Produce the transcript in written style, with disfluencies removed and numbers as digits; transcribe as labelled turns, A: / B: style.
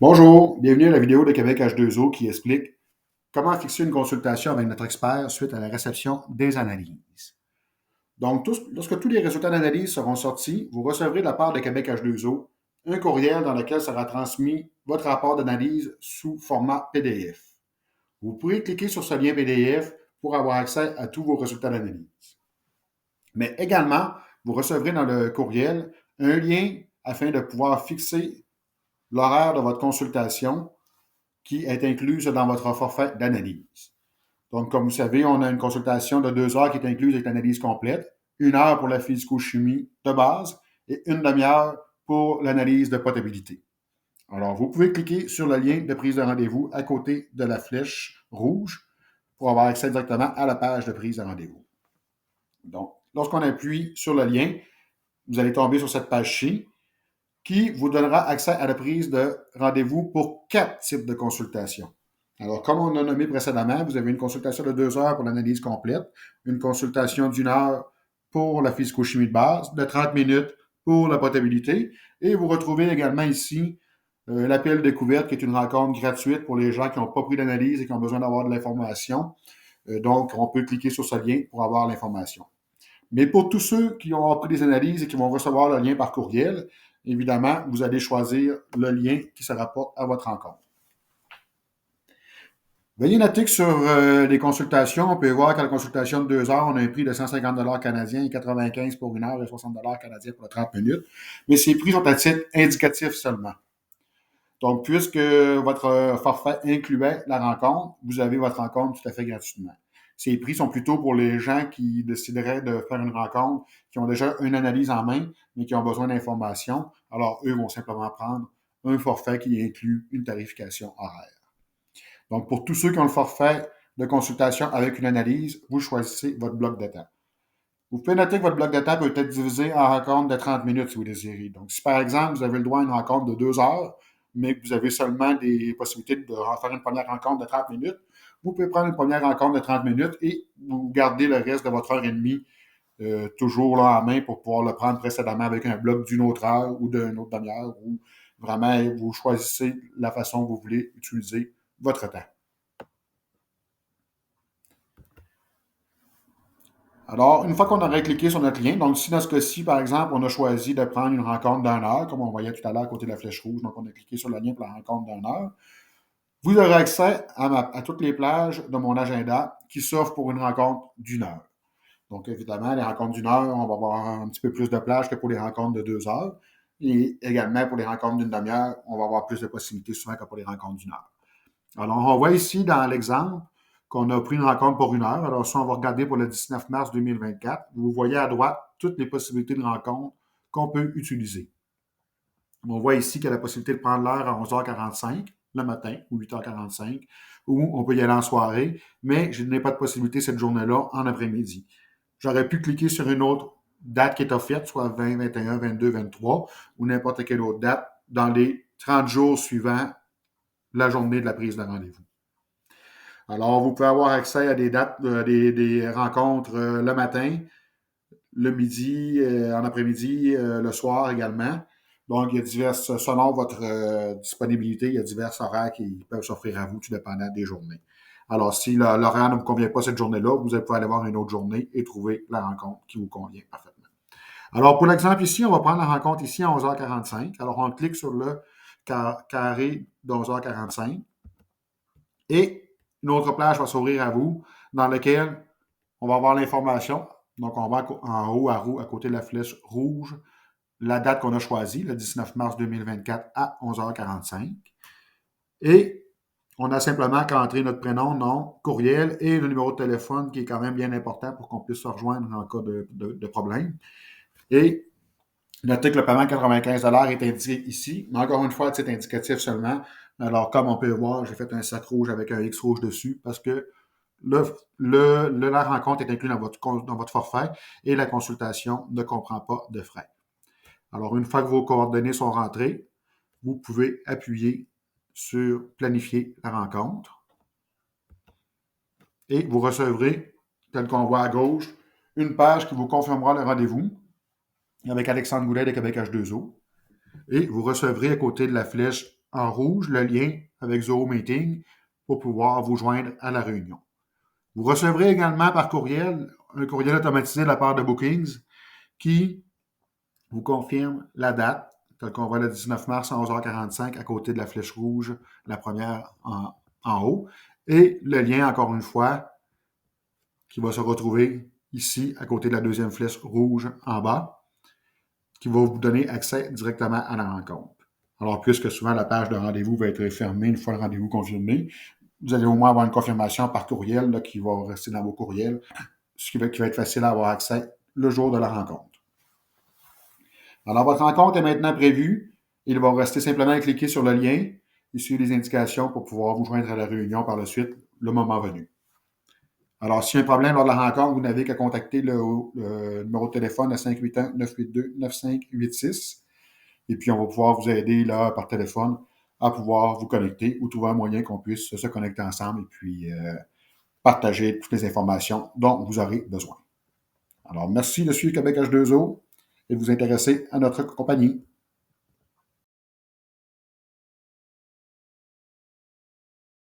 A: Bonjour, bienvenue à la vidéo de Québec H2O qui explique comment fixer une consultation avec notre expert suite à la réception des analyses. Donc, lorsque tous les résultats d'analyse seront sortis, vous recevrez de la part de Québec H2O un courriel dans lequel sera transmis votre rapport d'analyse sous format PDF. Vous pourrez cliquer sur ce lien PDF pour avoir accès à tous vos résultats d'analyse. Mais également, vous recevrez dans le courriel un lien afin de pouvoir fixer l'horaire de votre consultation qui est incluse dans votre forfait d'analyse. Donc, comme vous savez, on a une consultation de 2 heures qui est incluse avec l'analyse complète, 1 heure pour la physico-chimie de base et une demi-heure pour l'analyse de potabilité. Alors, vous pouvez cliquer sur le lien de prise de rendez-vous à côté de la flèche rouge pour avoir accès directement à la page de prise de rendez-vous. Donc, lorsqu'on appuie sur le lien, vous allez tomber sur cette page-ci qui vous donnera accès à la prise de rendez-vous pour 4 types de consultations. Alors, comme on a nommé précédemment, vous avez une consultation de 2 heures pour l'analyse complète, une consultation d'1 heure pour la physico-chimie de base, de 30 minutes pour la potabilité, et vous retrouvez également ici l'appel découverte, qui est une rencontre gratuite pour les gens qui n'ont pas pris d'analyse et qui ont besoin d'avoir de l'information. Donc, on peut cliquer sur ce lien pour avoir l'information. Mais pour tous ceux qui ont pris des analyses et qui vont recevoir le lien par courriel, évidemment, vous allez choisir le lien qui se rapporte à votre rencontre. Veuillez noter que sur les consultations, on peut voir qu'à la consultation de 2 heures, on a un prix de 150 canadiens et 95 pour 1 heure et 60 canadiens pour 30 minutes. Mais ces prix sont à titre indicatif seulement. Donc, puisque votre forfait incluait la rencontre, vous avez votre rencontre tout à fait gratuitement. Ces prix sont plutôt pour les gens qui décideraient de faire une rencontre, qui ont déjà une analyse en main, mais qui ont besoin d'informations. Alors, eux vont simplement prendre un forfait qui inclut une tarification horaire. Donc, pour tous ceux qui ont le forfait de consultation avec une analyse, vous choisissez votre bloc de temps. Vous pouvez noter que votre bloc de temps peut être divisé en rencontres de 30 minutes si vous désirez. Donc, si par exemple, vous avez le droit à une rencontre de 2 heures, mais que vous avez seulement des possibilités de faire une première rencontre de 30 minutes, vous pouvez prendre une première rencontre de 30 minutes et vous gardez le reste de votre heure et demie toujours là en main pour pouvoir le prendre précédemment avec un bloc d'une autre heure ou d'une autre demi-heure ou vraiment vous choisissez la façon que vous voulez utiliser votre temps. Alors, une fois qu'on aurait cliqué sur notre lien, donc si dans ce cas-ci, par exemple, on a choisi de prendre une rencontre d'1 heure, comme on voyait tout à l'heure à côté de la flèche rouge, donc on a cliqué sur le lien pour la rencontre d'1 heure, vous aurez accès à toutes les plages de mon agenda qui s'offrent pour une rencontre d'1 heure. Donc, évidemment, les rencontres d'1 heure, on va avoir un petit peu plus de plages que pour les rencontres de 2 heures. Et également, pour les rencontres d'une demi-heure, on va avoir plus de possibilités souvent que pour les rencontres d'1 heure. Alors, on voit ici dans l'exemple qu'on a pris une rencontre pour 1 heure. Alors, si on va regarder pour le 19 mars 2024, vous voyez à droite toutes les possibilités de rencontre qu'on peut utiliser. On voit ici qu'il y a la possibilité de prendre l'heure à 11h45 le matin ou 8h45, ou on peut y aller en soirée, mais je n'ai pas de possibilité cette journée-là en après-midi. J'aurais pu cliquer sur une autre date qui est offerte, soit 20, 21, 22, 23, ou n'importe quelle autre date dans les 30 jours suivants la journée de la prise de rendez-vous. Alors, vous pouvez avoir accès à des dates, des rencontres le matin, le midi, en après-midi, le soir également. Donc, il y a diverses, selon votre disponibilité, il y a divers horaires qui peuvent s'offrir à vous, tout dépendant des journées. Alors, si l'horaire ne vous convient pas cette journée-là, vous pouvez aller voir une autre journée et trouver la rencontre qui vous convient parfaitement. Alors, pour l'exemple ici, on va prendre la rencontre ici à 11h45. Alors, on clique sur le carré de 11h45 et une autre plage va s'ouvrir à vous dans laquelle on va avoir l'information. Donc, on va en haut à côté de la flèche rouge, la date qu'on a choisie, le 19 mars 2024 à 11h45. Et on a simplement qu'à entrer notre prénom, nom, courriel et le numéro de téléphone qui est quand même bien important pour qu'on puisse se rejoindre en cas de problème. Et notez que le paiement de 95 est indiqué ici, mais encore une fois, c'est indicatif seulement. Alors, comme on peut voir, j'ai fait un sac rouge avec un X rouge dessus parce que la rencontre est inclue dans votre forfait et la consultation ne comprend pas de frais. Alors, une fois que vos coordonnées sont rentrées, vous pouvez appuyer sur Planifier la rencontre et vous recevrez, tel qu'on voit à gauche, une page qui vous confirmera le rendez-vous avec Alexandre Goulet de Québec H2O. Et vous recevrez à côté de la flèche en rouge le lien avec Zoho Meeting pour pouvoir vous joindre à la réunion. Vous recevrez également par courriel un courriel automatisé de la part de Bookings qui vous confirme la date, telle qu'on voit le 19 mars à 11h45 à côté de la flèche rouge, la première en haut, et le lien, encore une fois, qui va se retrouver ici à côté de la deuxième flèche rouge en bas, qui va vous donner accès directement à la rencontre. Alors, puisque souvent la page de rendez-vous va être fermée une fois le rendez-vous confirmé, vous allez au moins avoir une confirmation par courriel là, qui va rester dans vos courriels, ce qui va être facile à avoir accès le jour de la rencontre. Alors, votre rencontre est maintenant prévue. Il va rester simplement à cliquer sur le lien et suivre les indications pour pouvoir vous joindre à la réunion par la suite, le moment venu. Alors, s'il y a un problème lors de la rencontre, vous n'avez qu'à contacter le numéro de téléphone à 581-982-9586. Et puis, on va pouvoir vous aider là par téléphone à pouvoir vous connecter ou trouver un moyen qu'on puisse se connecter ensemble et puis partager toutes les informations dont vous aurez besoin. Alors, merci de suivre Québec H2O et de vous intéresser à notre compagnie.